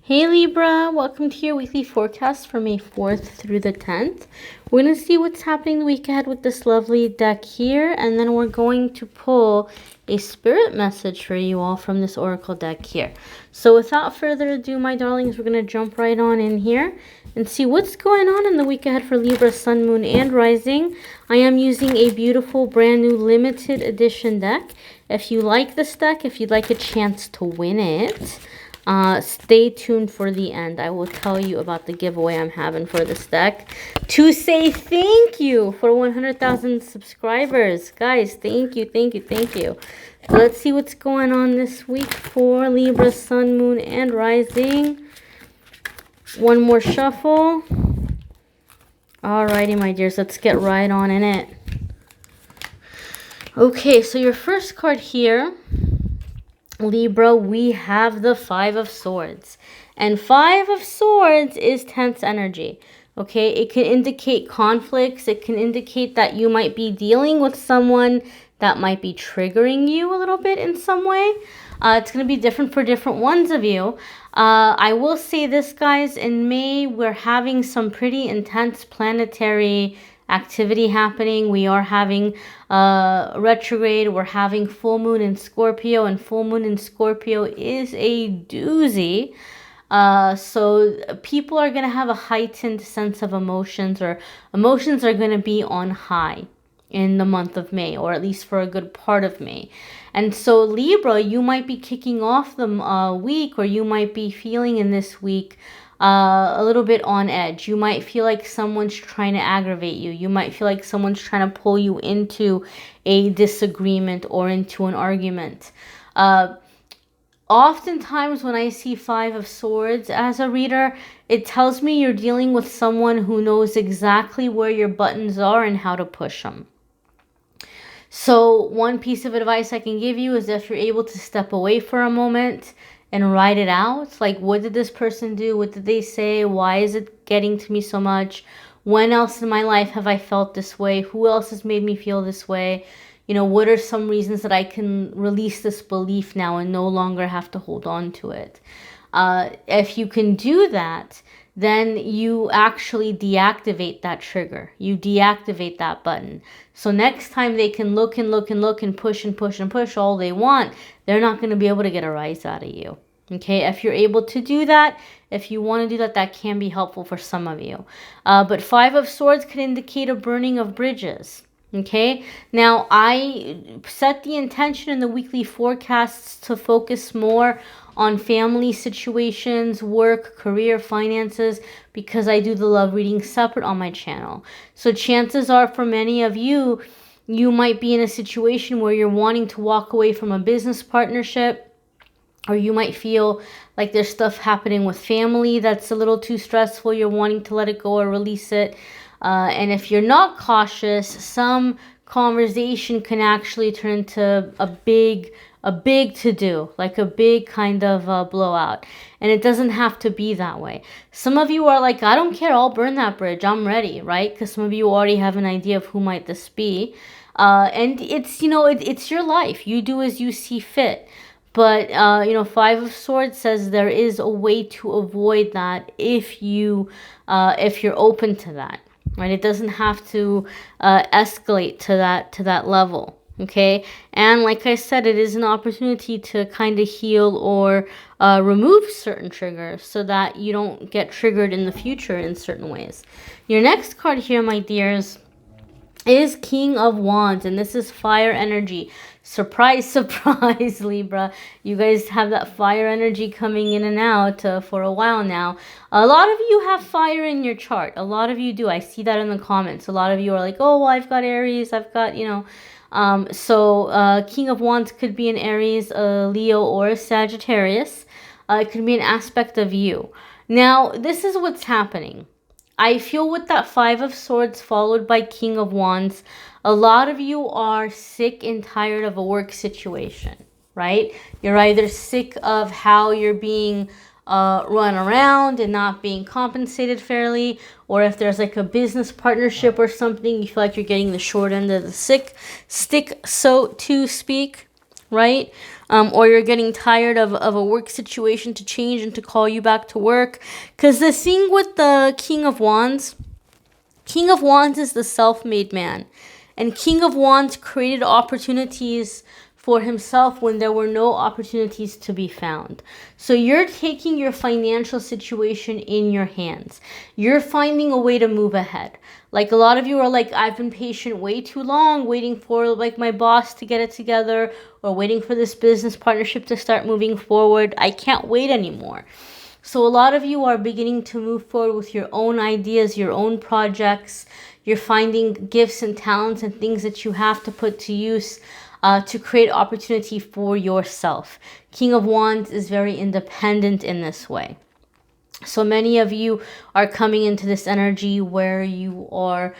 Hey Libra, welcome to your weekly forecast for May 4th through the 10th. We're going to see what's happening the week ahead with this lovely deck here, and then we're going to pull a spirit message for you all from this oracle deck here. So without further ado, my darlings, we're going to jump right on in here and see what's going on in the week ahead for Libra, Sun, Moon, and Rising. I am using a beautiful brand new limited edition deck. If you like this deck, if you'd like a chance to win it, stay tuned for the end. I will tell you about the giveaway I'm having for this deck to say thank you for 100,000 subscribers. Guys, thank you, thank you, thank you. Let's see what's going on this week for Libra, Sun, Moon, and Rising. One more shuffle. Alrighty, my dears, let's get right on in it. Okay, so your first card here, Libra, we have the Five of Swords. And Five of Swords is tense energy. Okay, it can indicate conflicts. It can indicate that you might be dealing with someone that might be triggering you a little bit in some way. It's going to be different for different ones of you. I will say this, guys, in May, we're having some pretty intense planetary activity happening. We are having retrograde. We're having full moon in Scorpio, and full moon in Scorpio is a doozy. So people are going to have a heightened sense of emotions, or emotions are going to be on high in the month of May, or at least for a good part of May. And so Libra, you might be kicking off the week, or you might be feeling in this week a little bit on edge. You might feel like someone's trying to aggravate you. You might feel like someone's trying to pull you into a disagreement or into an argument. Oftentimes when I see Five of Swords as a reader, it tells me you're dealing with someone who knows exactly where your buttons are and how to push them. So one piece of advice I can give you is, if you're able to step away for a moment and write it out, like, what did this person do? What did they say? Why is it getting to me so much? When else in my life have I felt this way? Who else has made me feel this way? You know, what are some reasons that I can release this belief now and no longer have to hold on to it? If you can do that, then you actually deactivate that trigger. You deactivate that button. So next time they can look and look and look and push and push and push all they want, they're not going to be able to get a rise out of you. Okay, if you're able to do that, if you want to do that, that can be helpful for some of you. But Five of Swords could indicate a burning of bridges. Okay, now I set the intention in the weekly forecasts to focus more on family situations, work, career, finances, because I do the love reading separate on my channel. So chances are, for many of you, you might be in a situation where you're wanting to walk away from a business partnership, or you might feel like there's stuff happening with family that's a little too stressful. You're wanting to let it go or release it. And if you're not cautious, some conversation can actually turn into a big to-do, like a big kind of blowout. And it doesn't have to be that way. Some of you are like, I don't care, I'll burn that bridge, I'm ready, right? Because some of you already have an idea of who might this be. And it's, you know, it's your life. You do as you see fit. But, you know, Five of Swords says there is a way to avoid that if you're open to that. Right, it doesn't have to escalate to that level. Okay, and like I said, it is an opportunity to kind of heal or remove certain triggers so that you don't get triggered in the future in certain ways. Your next card here, my dears, is King of Wands, and this is fire energy. Surprise, surprise, Libra. You guys have that fire energy coming in and out for a while now. A lot of you have fire in your chart. A lot of you do. I see that in the comments. A lot of you are like, oh, well, I've got Aries. I've got, you know. So King of Wands could be an Aries, a Leo, or a Sagittarius. It could be an aspect of you. Now, this is what's happening. I feel with that Five of Swords followed by King of Wands, a lot of you are sick and tired of a work situation, right? You're either sick of how you're being run around and not being compensated fairly, or if there's like a business partnership or something, you feel like you're getting the short end of the stick, so to speak, right? or you're getting tired of a work situation to change and to call you back to work. Because the thing with the King of Wands is the self-made man. And King of Wands created opportunities for himself when there were no opportunities to be found. So you're taking your financial situation in your hands. You're finding a way to move ahead. Like a lot of you are like, I've been patient way too long, waiting for like my boss to get it together, or waiting for this business partnership to start moving forward. I can't wait anymore. So a lot of you are beginning to move forward with your own ideas, your own projects. You're finding gifts and talents and things that you have to put to use to create opportunity for yourself. King of Wands is very independent in this way. So many of you are coming into this energy where you are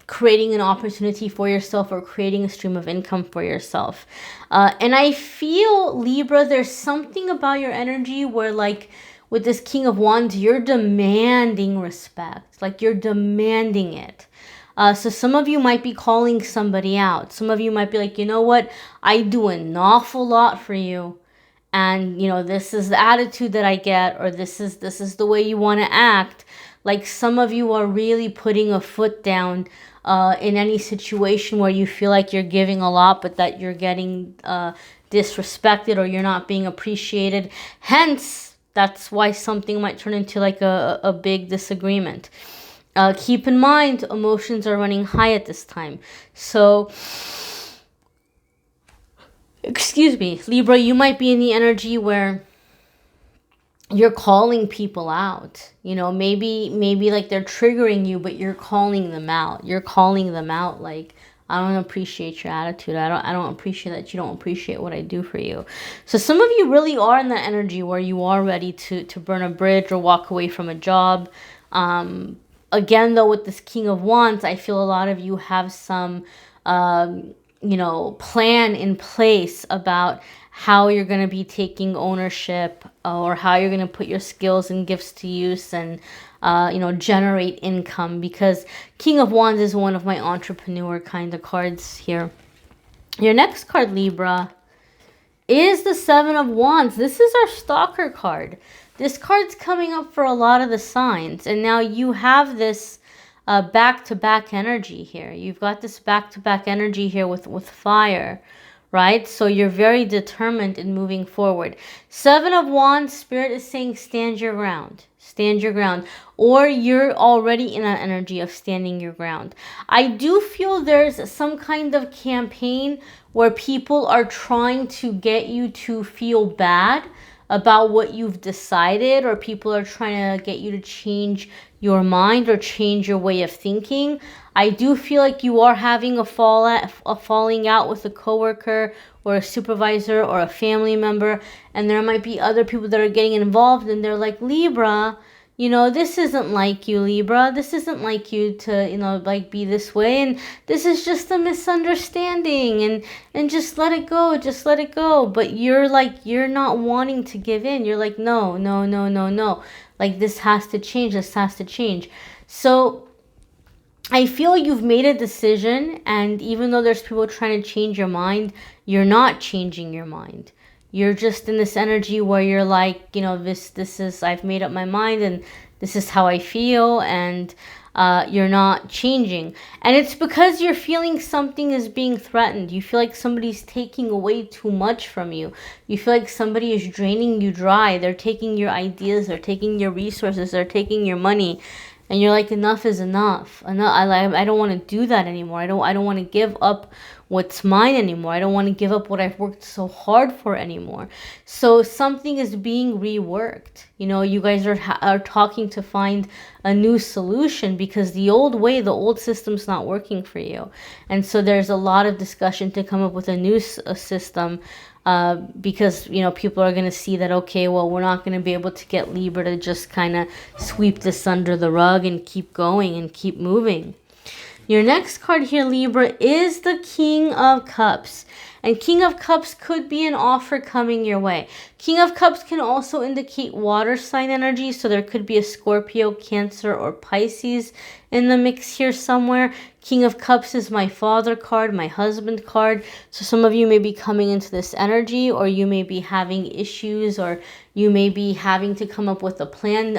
creating an opportunity for yourself or creating a stream of income for yourself. And I feel, Libra, there's something about your energy where, like, with this King of Wands, you're demanding respect. Like, you're demanding it. So some of you might be calling somebody out. Some of you might be like, you know what? I do an awful lot for you. And, you know, this is the attitude that I get, or this is the way you want to act. Like, some of you are really putting a foot down in any situation where you feel like you're giving a lot, but that you're getting disrespected or you're not being appreciated. Hence, that's why something might turn into like a big disagreement. Keep in mind, emotions are running high at this time. So, excuse me, Libra, you might be in the energy where you're calling people out. You know, maybe like they're triggering you, but you're calling them out. You're calling them out like, I don't appreciate your attitude. I don't appreciate that you don't appreciate what I do for you. So some of you really are in that energy where you are ready to burn a bridge or walk away from a job. Again, though, with this King of Wands, I feel a lot of you have some you know, plan in place about how you're going to be taking ownership or how you're going to put your skills and gifts to use and, you know, generate income, because King of Wands is one of my entrepreneur kind of cards here. Your next card, Libra, is the Seven of Wands. This is our stalker card. This card's coming up for a lot of the signs. And now you have this back-to-back energy here. You've got this back-to-back energy here with fire, right? So you're very determined in moving forward. Seven of Wands, Spirit is saying stand your ground. Stand your ground. Or you're already in that energy of standing your ground. I do feel there's some kind of campaign where people are trying to get you to feel bad about what you've decided, or people are trying to get you to change your mind or change your way of thinking. I do feel like you are having a falling out with a coworker or a supervisor or a family member, and there might be other people that are getting involved, and they're like, Libra, you know, this isn't like you, Libra. This isn't like you to, you know, like be this way, and this is just a misunderstanding, and just let it go, just let it go. But you're like, you're not wanting to give in. You're like, no, no, no, no, no. Like, this has to change, this has to change. So I feel you've made a decision, and even though there's people trying to change your mind, you're not changing your mind. You're just in this energy where you're like, you know, this is, I've made up my mind, and this is how I feel, and you're not changing. And it's because you're feeling something is being threatened. You feel like somebody's taking away too much from you. You feel like somebody is draining you dry. They're taking your ideas, they're taking your resources, they're taking your money. And you're like, enough is enough. I don't want to do that anymore. I don't want to give up what's mine anymore. I don't want to give up what I've worked so hard for anymore. So something is being reworked. You know, you guys are talking to find a new solution, because the old way, the old system's not working for you. And so there's a lot of discussion to come up with a new system. Because, you know, people are going to see that, okay, well, we're not going to be able to get Libra to just kind of sweep this under the rug and keep going and keep moving. Your next card here, Libra, is the King of Cups. And King of Cups could be an offer coming your way. King of Cups can also indicate water sign energy. So there could be a Scorpio, Cancer, or Pisces in the mix here somewhere. King of Cups is my father card, my husband card. So some of you may be coming into this energy, or you may be having issues, or you may be having to come up with a plan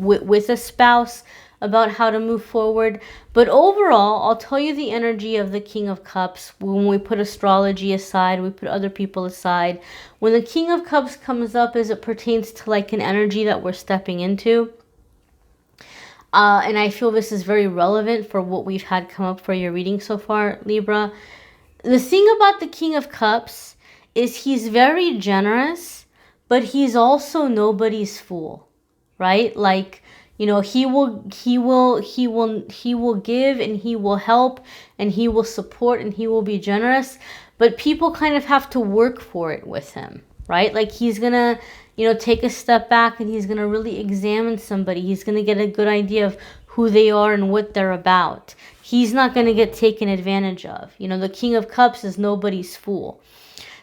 with a spouse about how to move forward. But overall, I'll tell you the energy of the King of Cups. When we put astrology aside, we put other people aside. When the King of Cups comes up as it pertains to like an energy that we're stepping into, and I feel this is very relevant for what we've had come up for your reading so far, Libra. The thing about the King of Cups is he's very generous, but he's also nobody's fool, right? Like, you know, he will give, and he will help, and he will support, and he will be generous, but people kind of have to work for it with him, right? Like he's gonna, you know, take a step back, and he's gonna really examine somebody. He's gonna get a good idea of who they are and what they're about. He's not gonna get taken advantage of. You know, the King of Cups is nobody's fool.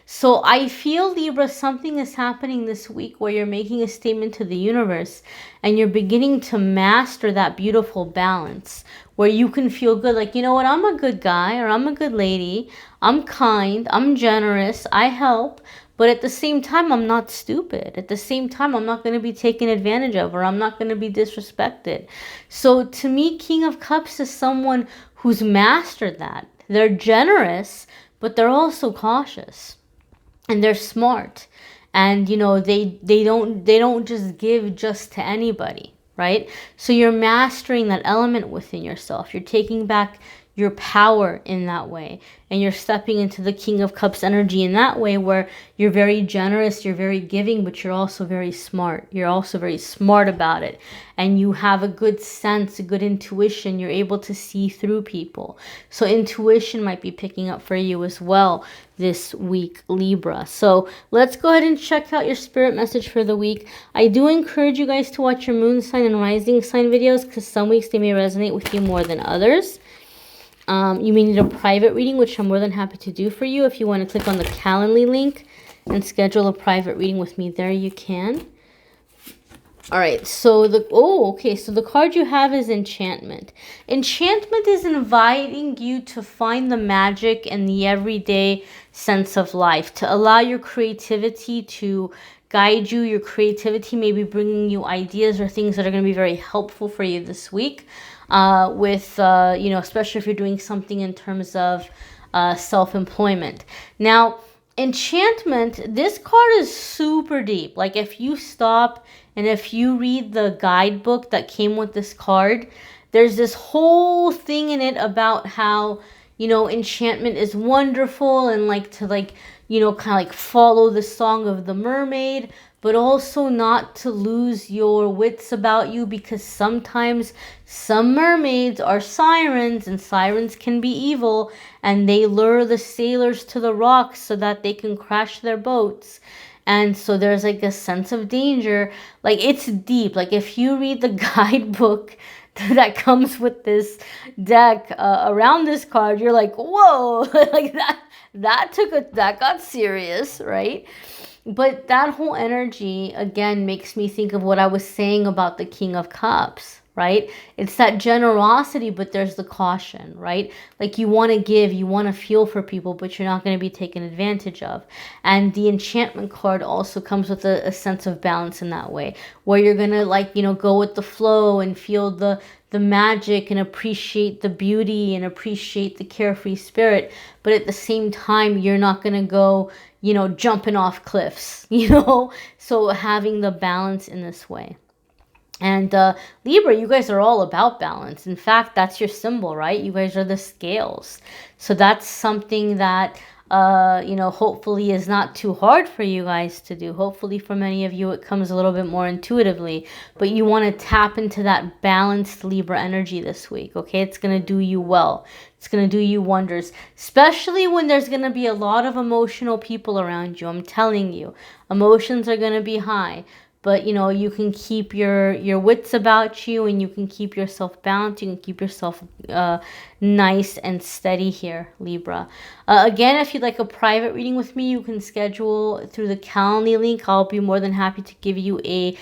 So I feel, Libra, something is happening this week where you're making a statement to the universe, and you're beginning to master that beautiful balance where you can feel good. Like, you know what, I'm a good guy, or I'm a good lady. I'm kind, I'm generous, I help. But at the same time, I'm not stupid. At the same time, I'm not going to be taken advantage of, or I'm not going to be disrespected. So to me, King of Cups is someone who's mastered that. They're generous, but they're also cautious. And they're smart, and you know, they don't just give just to anybody, right? So you're mastering that element within yourself. You're taking back your power in that way, and you're stepping into the King of Cups energy in that way, where you're very generous, you're very giving, but you're also very smart. You're also very smart about it, and you have a good sense, a good intuition. You're able to see through people. So intuition might be picking up for you as well this week, Libra. So let's go ahead and check out your spirit message for the week. I do encourage you guys to watch your moon sign and rising sign videos, because some weeks they may resonate with you more than others. You may need a private reading, which I'm more than happy to do for you. If you want to click on the Calendly link and schedule a private reading with me there, you can. All right, so so the card you have is Enchantment. Enchantment is inviting you to find the magic in the everyday sense of life, to allow your creativity to guide you. Your creativity may be bringing you ideas or things that are going to be very helpful for you this week. You know, especially if you're doing something in terms of self-employment. Now, Enchantment, this card is super deep. Like if you stop and if you read the guidebook that came with this card, there's this whole thing in it about how, you know, enchantment is wonderful, and like to like, you know, kind of like follow the song of the mermaid, but also not to lose your wits about you, because sometimes some mermaids are sirens, and sirens can be evil, and they lure the sailors to the rocks so that they can crash their boats. And so there's like a sense of danger. Like it's deep. Like if you read the guidebook that comes with this deck around this card, you're like, whoa, like that got serious, right? But that whole energy, again, makes me think of what I was saying about the King of Cups, right? It's that generosity, but there's the caution, right? Like you want to give, you want to feel for people, but you're not going to be taken advantage of. And the Enchantment card also comes with a sense of balance in that way, where you're going to like, you know, go with the flow and feel the magic and appreciate the beauty and appreciate the carefree spirit. But at the same time, you're not going to go, you know, jumping off cliffs, you know? So having the balance in this way. And Libra, you guys are all about balance. In fact, that's your symbol, right? You guys are the scales. So that's something that, you know, hopefully is not too hard for you guys to do. Hopefully for many of you, it comes a little bit more intuitively. But you want to tap into that balanced Libra energy this week, okay? It's going to do you well. It's going to do you wonders, especially when there's going to be a lot of emotional people around you. I'm telling you, emotions are going to be high. But, you know, you can keep your wits about you, and you can keep yourself balanced. You can keep yourself nice and steady here, Libra. Again, if you'd like a private reading with me, you can schedule through the Calendly link. I'll be more than happy to give you a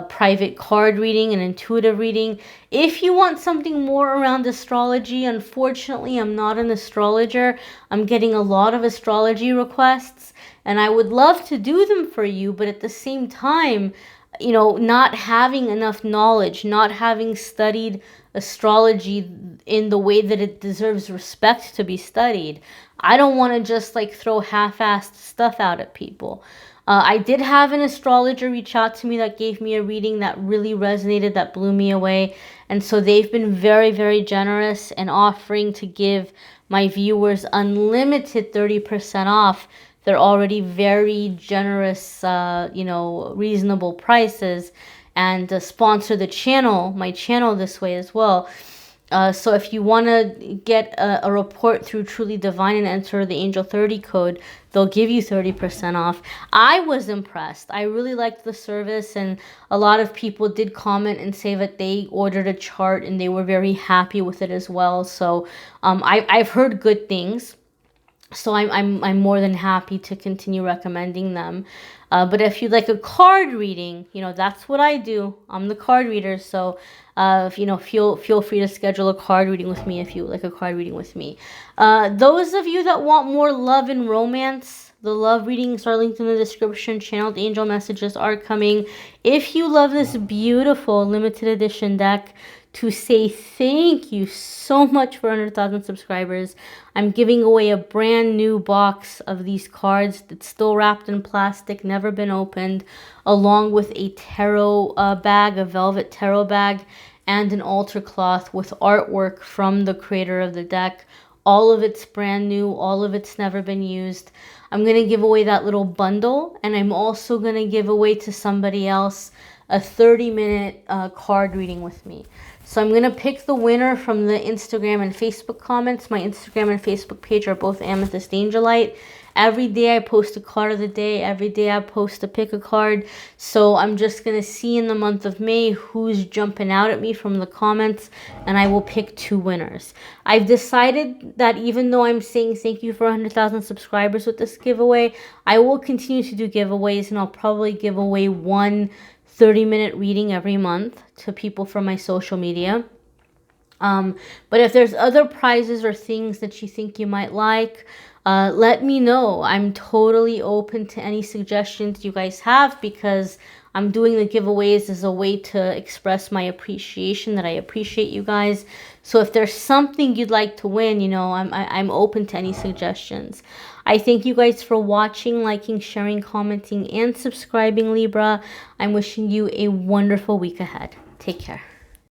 private card reading, an intuitive reading. If you want something more around astrology, unfortunately, I'm not an astrologer. I'm getting a lot of astrology requests, and I would love to do them for you, but at the same time, you know, not having enough knowledge, not having studied astrology in the way that it deserves respect to be studied, I don't want to just like throw half-assed stuff out at people. I did have an astrologer reach out to me that gave me a reading that really resonated, that blew me away. And so they've been very, very generous and offering to give my viewers unlimited 30% off. They're already very generous, you know, reasonable prices, and sponsor the channel, my channel, this way as well. So if you want to get a report through Truly Divine and enter the Angel 30 code, they'll give you 30% off. I was impressed. I really liked the service, and a lot of people did comment and say that they ordered a chart and they were very happy with it as well. So I've heard good things. So I'm more than happy to continue recommending them. But if you'd like a card reading, you know, that's what I do. I'm the card reader. So, if, you know, feel free to schedule a card reading with me if you would like a card reading with me. Those of you that want more love and romance, the love readings are linked in the description. Channeled angel messages are coming. If you love this beautiful limited edition deck, to say thank you so much for 100,000 subscribers, I'm giving away a brand new box of these cards that's still wrapped in plastic, never been opened, along with a tarot bag, a velvet tarot bag, and an altar cloth with artwork from the creator of the deck. All of it's brand new, all of it's never been used. I'm going to give away that little bundle, and I'm also going to give away to somebody else a 30-minute card reading with me. So I'm going to pick the winner from the Instagram and Facebook comments. My Instagram and Facebook page are both amethystangellight. Every day I post a card of the day. Every day I post a pick a card. So I'm just going to see in the month of May who's jumping out at me from the comments, and I will pick 2 winners. I've decided that even though I'm saying thank you for 100,000 subscribers with this giveaway, I will continue to do giveaways, and I'll probably give away one 30-minute reading every month to people from my social media. But if there's other prizes or things that you think you might like, let me know. I'm totally open to any suggestions you guys have, because I'm doing the giveaways as a way to express my appreciation, that I appreciate you guys. So if there's something you'd like to win, you know, I'm open to any suggestions. I thank you guys for watching, liking, sharing, commenting, and subscribing, Libra. I'm wishing you a wonderful week ahead. Take care.